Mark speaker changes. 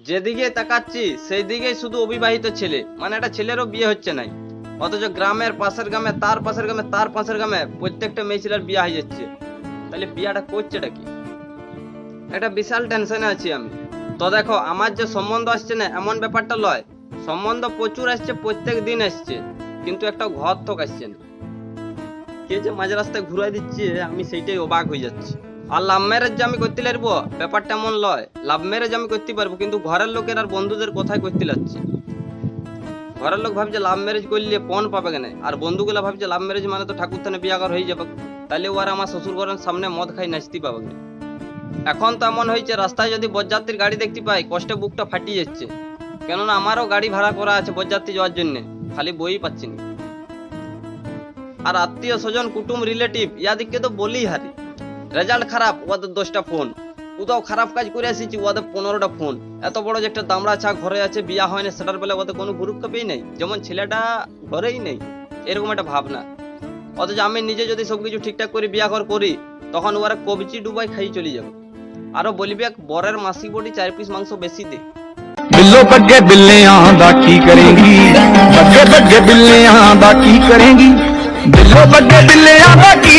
Speaker 1: যেদিকে তাকাচ্ছি সেই দিকেই শুধু অবিবাহিত ছেলে, মানে একটা ছেলেরও বিয়ে হচ্ছে নাই। অথচ গ্রামের পাশের গ্রামে, তার পাশের গ্রামে, তার পাশের গ্রামে প্রত্যেকটা মেয়ে ছেলের বিয়ে হয়ে যাচ্ছে। তাহলে বিয়েটা করছেটা কি? একটা বিশাল টেনশনে আছি আমি। তো দেখো, আমার যে সম্বন্ধ আসছে না এমন ব্যাপারটা লয়, সম্বন্ধ প্রচুর আসছে, প্রত্যেক দিন আসছে, কিন্তু একটা ঘর থক আসছে না। কে যে মাঝ রাস্তায় ঘুরাই দিচ্ছে আমি সেইটাই অবাক হয়ে যাচ্ছি। আর লাভ ম্যারেজ যে আমি করতে পারবো ব্যাপারটা এমন লয়, লাভ ম্যারেজ আমি করতে পারবো, কিন্তু ঘরের লোকের আর বন্ধুদের কোথায় করতে লাগছে। ঘরের লোক ভাবছে লাভ ম্যারেজ করলে পণ পাবে কেন, আর বন্ধুগুলা ভাবছে লাভ ম্যারেজ মানে তো ঠাকুর থানে বিয়া করা হয়ে যাবে, তাহলে ও আর আমার শ্বশুর ঘরের সামনে মদ খাই নাচতে পাবে না। এখন তো এমন হয়েছে রাস্তায় যদি বরযাত্রীর গাড়ি দেখতে পাই কষ্টে বুকটা ফাটিয়ে যাচ্ছে, কেননা আমারও গাড়ি ভাড়া করা আছে বরযাত্রী যাওয়ার জন্য, খালি বই পাচ্ছি না। আর আত্মীয় স্বজন কুটুম রিলেটিভ ইয়াদিককে তো বলেই হারি, রেজাল্ট খারাপ ওদের 10টা ফোন, কোথাও খারাপ কাজ করে এসেছি ওদের 15টা ফোন। এত বড় যে একটা দামড়া ছা ঘরে আছে, বিয়া হয় না, সেটার বেলা ওদের কোনো গুরুত্ব পেয়ে নেই, যেমন ছেলেটা ঘরেই নেই, এরকম একটা ভাবনা। অথচ আমি নিজে যদি সবকিছু ঠিকঠাক করে বিয়া ঘর করি তখন ওরা কবজি ডুবাই খাই চলে যাবে। আরো বলবি বরের মাসি বডি 4 পিস মাংস বেশি দে।
Speaker 2: बिल्लो बग्गे बिल्लियां दा की करेंगी, बग्गे बग्गे बिल्लियां दा की करेंगी, बिल्लो बग्गे बिल्लियां दा की